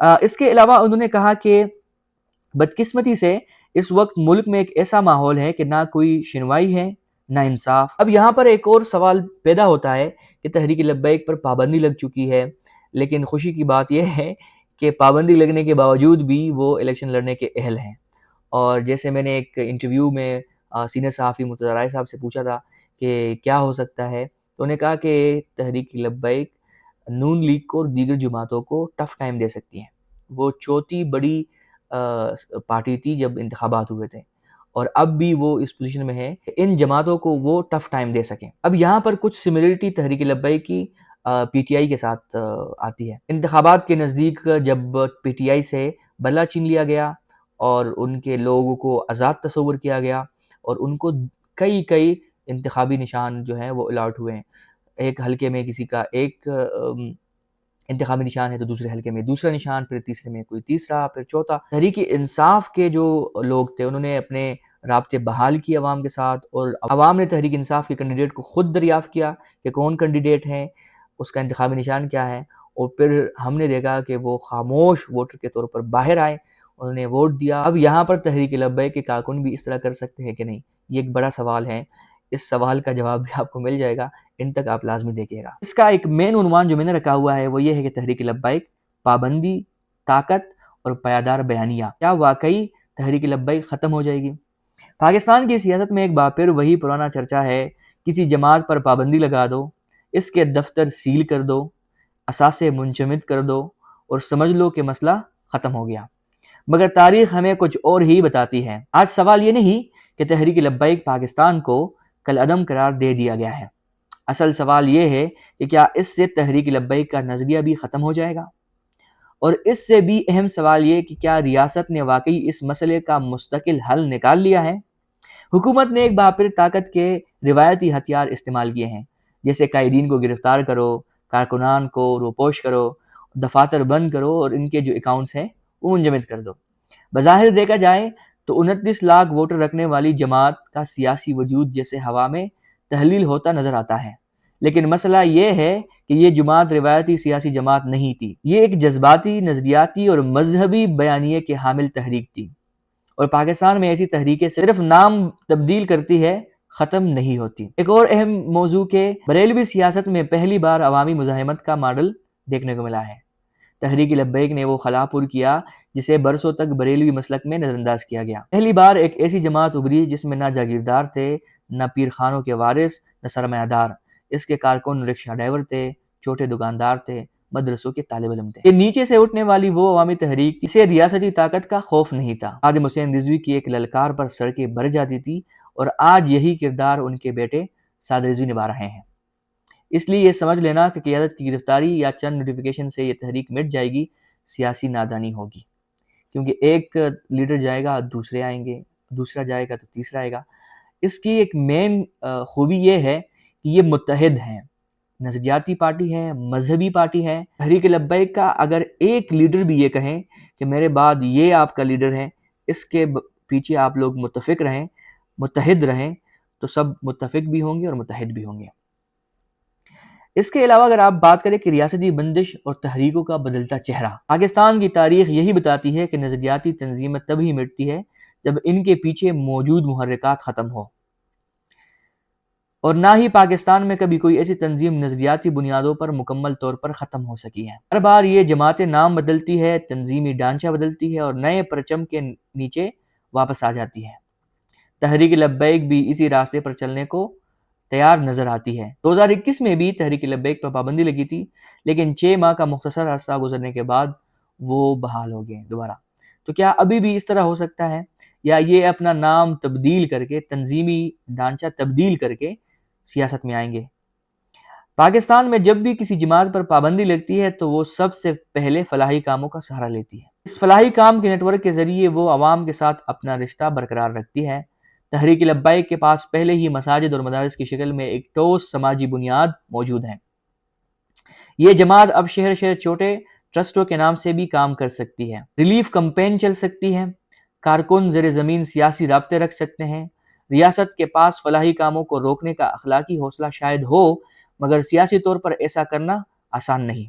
اس کے علاوہ انہوں نے کہا کہ بدقسمتی سے اس وقت ملک میں ایک ایسا ماحول ہے کہ نہ کوئی شنوائی ہے نہ انصاف۔ اب یہاں پر ایک اور سوال پیدا ہوتا ہے کہ تحریک لبیک پر پابندی لگ چکی ہے، لیکن خوشی کی بات یہ ہے کہ پابندی لگنے کے باوجود بھی وہ الیکشن لڑنے کے اہل ہیں۔ اور جیسے میں نے ایک انٹرویو میں سینئر صحافی مرتضی رائے صاحب سے پوچھا تھا کہ کیا ہو سکتا ہے، تو انہوں نے کہا کہ تحریک لبیک نون لیگ کو اور دیگر جماعتوں کو ٹف ٹائم دے سکتی ہیں۔ وہ چوتھی بڑی پارٹی تھی جب انتخابات ہوئے تھے، اور اب بھی وہ اس پوزیشن میں ہے کہ ان جماعتوں کو وہ ٹف ٹائم دے سکیں۔ اب یہاں پر کچھ سملرٹی تحریک لبیک کی پی ٹی آئی کے ساتھ آتی ہے۔ انتخابات کے نزدیک جب پی ٹی آئی سے بلہ چھین لیا گیا اور ان کے لوگوں کو آزاد تصور کیا گیا اور ان کو کئی انتخابی نشان جو ہیں وہ الاٹ ہوئے ہیں۔ ایک حلقے میں کسی کا ایک انتخابی نشان ہے تو دوسرے حلقے میں دوسرا نشان، پھر تیسرے میں کوئی تیسرا، پھر چوتھا۔ تحریک انصاف کے جو لوگ تھے انہوں نے اپنے رابطے بحال کیے عوام کے ساتھ، اور عوام نے تحریک انصاف کے کینڈیڈیٹ کو خود دریافت کیا کہ کون کینڈیڈیٹ ہیں، اس کا انتخابی نشان کیا ہے، اور پھر ہم نے دیکھا کہ وہ خاموش ووٹر کے طور پر باہر آئے، انہوں نے ووٹ دیا۔ اب یہاں پر تحریک لبیک کے کارکن بھی اس طرح کر سکتے ہیں کہ نہیں، یہ ایک بڑا سوال ہے۔ اس سوال کا جواب بھی آپ کو مل جائے گا، ان تک آپ لازمی دیکھیے گا۔ اس کا ایک مین عنوان جو میں نے رکھا ہوا ہے وہ یہ ہے کہ تحریک لبیک، پابندی، طاقت اور پایدار بیانیہ۔ کیا واقعی تحریک لبیک ختم ہو جائے گی؟ پاکستان کی سیاست میں ایک بار پھر وہی پرانا چرچا ہے، کسی جماعت پر پابندی لگا دو، اس کے دفتر سیل کر دو، اثاثے منجمد کر دو اور سمجھ لو کہ مسئلہ ختم ہو گیا۔ مگر تاریخ ہمیں کچھ اور ہی بتاتی ہے۔ آج سوال یہ نہیں کہ تحریک لبیک پاکستان کو کالعدم قرار دے دیا گیا ہے، اصل سوال یہ ہے کہ کیا اس سے تحریک لبیک کا نظریہ بھی ختم ہو جائے گا؟ اور اس سے بھی اہم سوال یہ کہ کیا ریاست نے واقعی اس مسئلے کا مستقل حل نکال لیا ہے؟ حکومت نے ایک بار پھر طاقت کے روایتی ہتھیار استعمال کیے ہیں، جیسے قائدین کو گرفتار کرو، کارکنان کو روپوش کرو، دفاتر بند کرو اور ان کے جو اکاؤنٹس ہیں وہ منجمد کر دو۔ بظاہر دیکھا جائے تو 29 لاکھ ووٹر رکھنے والی جماعت کا سیاسی وجود جیسے ہوا میں تحلیل ہوتا نظر آتا ہے، لیکن مسئلہ یہ ہے کہ یہ جماعت روایتی سیاسی جماعت نہیں تھی، یہ ایک جذباتی، نظریاتی اور مذہبی بیانیے کے حامل تحریک تھی، اور پاکستان میں ایسی تحریکیں صرف نام تبدیل کرتی ہے، ختم نہیں ہوتی۔ ایک اور اہم موضوع کہ بریلوی سیاست میں پہلی بار عوامی مزاحمت کا ماڈل دیکھنے کو ملا ہے۔ تحریک لبیک نے وہ خلا پر کیا جسے برسوں تک بریلوی مسلک میں نظر انداز کیا گیا۔ پہلی بار ایک ایسی جماعت ابھری جس میں نہ جاگیردار تھے، نہ پیر خانوں کے وارث، نہ سرمایہ دار۔ اس کے کارکن رکشہ ڈرائیور تھے، چھوٹے دکاندار تھے، مدرسوں کے طالب علم تھے۔ یہ نیچے سے اٹھنے والی وہ عوامی تحریک اسے ریاستی طاقت کا خوف نہیں تھا۔ خادم حسین رضوی کی ایک للکار پر سڑکیں بھر جاتی تھی، اور آج یہی کردار ان کے بیٹے سعد رضوی نبھا رہے ہیں۔ اس لیے یہ سمجھ لینا کہ قیادت کی گرفتاری یا چند نوٹیفیکیشن سے یہ تحریک مٹ جائے گی، سیاسی نادانی ہوگی، کیونکہ ایک لیڈر جائے گا، دوسرے آئیں گے، دوسرا جائے گا تو تیسرا آئے گا۔ اس کی ایک مین خوبی یہ ہے کہ یہ متحد ہیں، نظریاتی پارٹی ہے، مذہبی پارٹی ہے۔ تحریک لبیک کا اگر ایک لیڈر بھی یہ کہیں کہ میرے بعد یہ آپ کا لیڈر ہے، اس کے پیچھے آپ لوگ متفق رہیں، متحد رہیں، تو سب متفق بھی ہوں گے اور متحد بھی ہوں گے۔ اس کے علاوہ اگر آپ بات کریں کہ ریاستی بندش اور تحریکوں کا بدلتا چہرہ، پاکستان کی تاریخ یہی بتاتی ہے کہ نظریاتی تنظیمیں تبھی مٹتی ہے جب ان کے پیچھے موجود محرکات ختم ہو، اور نہ ہی پاکستان میں کبھی کوئی ایسی تنظیم نظریاتی بنیادوں پر مکمل طور پر ختم ہو سکی ہے۔ ہر بار یہ جماعتیں نام بدلتی ہے، تنظیمی ڈھانچہ بدلتی ہے اور نئے پرچم کے نیچے واپس آ جاتی ہے۔ تحریک لبیک بھی اسی راستے پر چلنے کو تیار نظر آتی ہے۔ 2021 میں بھی تحریک لبیک پر پابندی لگی تھی، لیکن 6 ماہ کا مختصر عرصہ گزرنے کے بعد وہ بحال ہو گئے دوبارہ۔ تو کیا ابھی بھی اس طرح ہو سکتا ہے، یا یہ اپنا نام تبدیل کر کے، تنظیمی ڈھانچہ تبدیل کر کے سیاست میں آئیں گے؟ پاکستان میں جب بھی کسی جماعت پر پابندی لگتی ہے تو وہ سب سے پہلے فلاحی کاموں کا سہارا لیتی ہے۔ اس فلاحی کام کے نیٹ ورک کے ذریعے وہ عوام کے ساتھ اپنا رشتہ برقرار رکھتی ہے۔ تحریک لبیک کے پاس پہلے ہی مساجد اور مدارس کی شکل میں ایک ٹھوس سماجی بنیاد موجود ہے۔ یہ جماعت اب شہر شہر چھوٹے ٹرسٹوں کے نام سے بھی کام کر سکتی ہے، ریلیف کمپین چل سکتی ہے، کارکن زیر زمین سیاسی رابطے رکھ سکتے ہیں۔ ریاست کے پاس فلاحی کاموں کو روکنے کا اخلاقی حوصلہ شاید ہو، مگر سیاسی طور پر ایسا کرنا آسان نہیں۔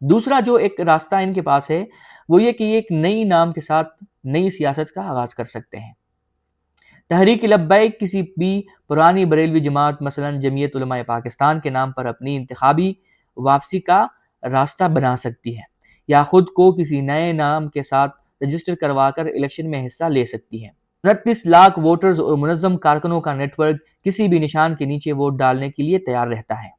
دوسرا جو ایک راستہ ان کے پاس ہے وہ یہ کہ یہ ایک نئی نام کے ساتھ نئی سیاست کا آغاز کر سکتے ہیں۔ تحریک لبیک کسی بھی پرانی بریلوی جماعت مثلا جمعیت علماء پاکستان کے نام پر اپنی انتخابی واپسی کا راستہ بنا سکتی ہے، یا خود کو کسی نئے نام کے ساتھ رجسٹر کروا کر الیکشن میں حصہ لے سکتی ہے۔ 29 لاکھ ووٹرز اور منظم کارکنوں کا نیٹ ورک کسی بھی نشان کے نیچے ووٹ ڈالنے کے لیے تیار رہتا ہے۔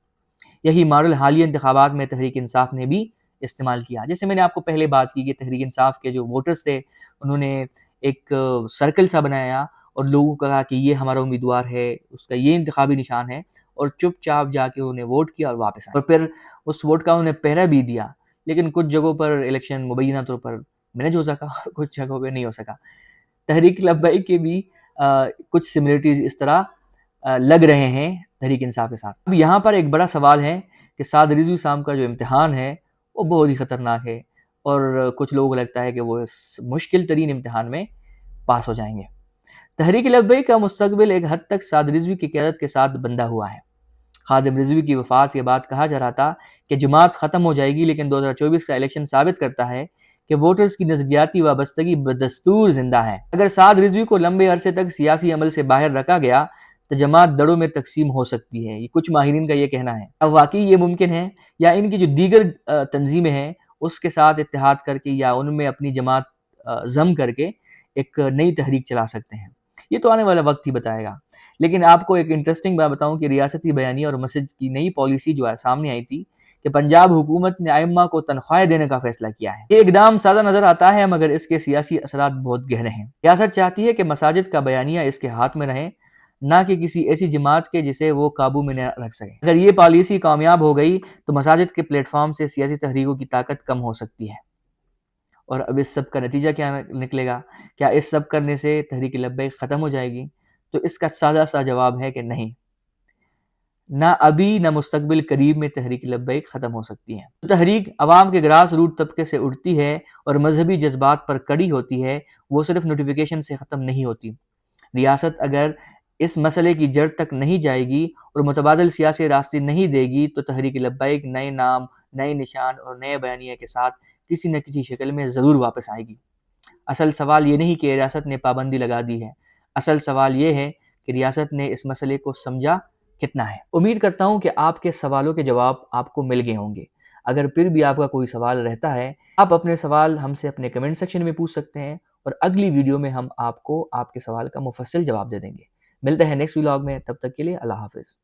یہی ماڈل حالیہ انتخابات میں تحریک انصاف نے بھی استعمال کیا۔ جیسے میں نے آپ کو پہلے بات کی کہ تحریک انصاف کے جو ووٹرز تھے انہوں نے ایک سرکل سا بنایا اور لوگوں کو کہا کہ یہ ہمارا امیدوار ہے، اس کا یہ انتخابی نشان ہے، اور چپ چاپ جا کے انہوں نے ووٹ کیا اور واپس آئے، اور پھر اس ووٹ کا انہوں نے پہرا بھی دیا۔ لیکن کچھ جگہوں پر الیکشن مبینہ طور پر مینج ہو سکا اور کچھ جگہوں پہ نہیں ہو سکا۔ تحریک لبیک کے بھی کچھ سملرٹیز اس طرح لگ رہے ہیں تحریک انصاف کے ساتھ۔ اب یہاں پر ایک بڑا سوال ہے کہ سعد رضوی صاحب کا جو امتحان ہے وہ بہت ہی خطرناک ہے، اور کچھ لوگوں کو لگتا ہے کہ وہ اس مشکل ترین امتحان میں پاس ہو جائیں گے۔ تحریک لبیک کا مستقبل ایک حد تک سعد رضوی کی قیادت کے ساتھ بندھا ہوا ہے۔ خادم رضوی کی وفات کے بعد کہا جا رہا تھا کہ جماعت ختم ہو جائے گی، لیکن 2024 کا الیکشن ثابت کرتا ہے کہ ووٹرز کی نظریاتی وابستگی بدستور زندہ ہے۔ اگر سعد رضوی کو لمبے عرصے تک سیاسی عمل سے باہر رکھا گیا تو جماعت دڑوں میں تقسیم ہو سکتی ہے، یہ کچھ ماہرین کا یہ کہنا ہے۔ اب واقعی یہ ممکن ہے، یا ان کی جو دیگر تنظیمیں ہیں اس کے ساتھ اتحاد کر کے یا ان میں اپنی جماعت ضم کر کے ایک نئی تحریک چلا سکتے ہیں؟ یہ تو آنے والا وقت ہی بتائے گا۔ لیکن آپ کو ایک انٹرسٹنگ بات بتاؤں کہ ریاستی بیانیہ اور مسجد کی نئی پالیسی جو ہے سامنے آئی تھی کہ پنجاب حکومت نے ائمہ کو تنخواہیں دینے کا فیصلہ کیا ہے۔ یہ اقدام سادہ نظر آتا ہے مگر اس کے سیاسی اثرات بہت گہرے ہیں۔ ریاست چاہتی ہے کہ مساجد کا بیانیہ اس کے ہاتھ میں رہے، نہ کہ کسی ایسی جماعت کے جسے وہ قابو میں نہ رکھ سکے۔ اگر یہ پالیسی کامیاب ہو گئی تو مساجد کے پلیٹ فارم سے سیاسی تحریکوں کی طاقت کم ہو سکتی ہے۔ اور اب اس سب کا نتیجہ کیا نکلے گا؟ کیا اس سب کرنے سے تحریک لبیک ختم ہو جائے گی؟ تو اس کا سادہ سا جواب ہے کہ نہیں، نہ ابھی نہ مستقبل قریب میں تحریک لبیک ختم ہو سکتی ہے۔ جو تحریک عوام کے گراس روٹ طبقے سے اٹھتی ہے اور مذہبی جذبات پر کڑی ہوتی ہے وہ صرف نوٹیفیکیشن سے ختم نہیں ہوتی۔ ریاست اگر اس مسئلے کی جڑ تک نہیں جائے گی اور متبادل سیاسی راستے نہیں دے گی تو تحریک لبیک نئے نام، نئے نشان اور نئے بیانیے کے ساتھ کسی نہ کسی شکل میں ضرور واپس آئے گی۔ اصل سوال یہ نہیں کہ ریاست نے پابندی لگا دی ہے، اصل سوال یہ ہے کہ ریاست نے اس مسئلے کو سمجھا کتنا ہے۔ امید کرتا ہوں کہ آپ کے سوالوں کے جواب آپ کو مل گئے ہوں گے۔ اگر پھر بھی آپ کا کوئی سوال رہتا ہے، آپ اپنے سوال ہم سے اپنے کمنٹ سیکشن میں پوچھ سکتے ہیں، اور اگلی ویڈیو میں ہم آپ کو آپ کے سوال کا مفصل جواب دے دیں گے۔ ملتے ہیں نیکسٹ ولاگ میں، تب تک کے لیے اللہ حافظ۔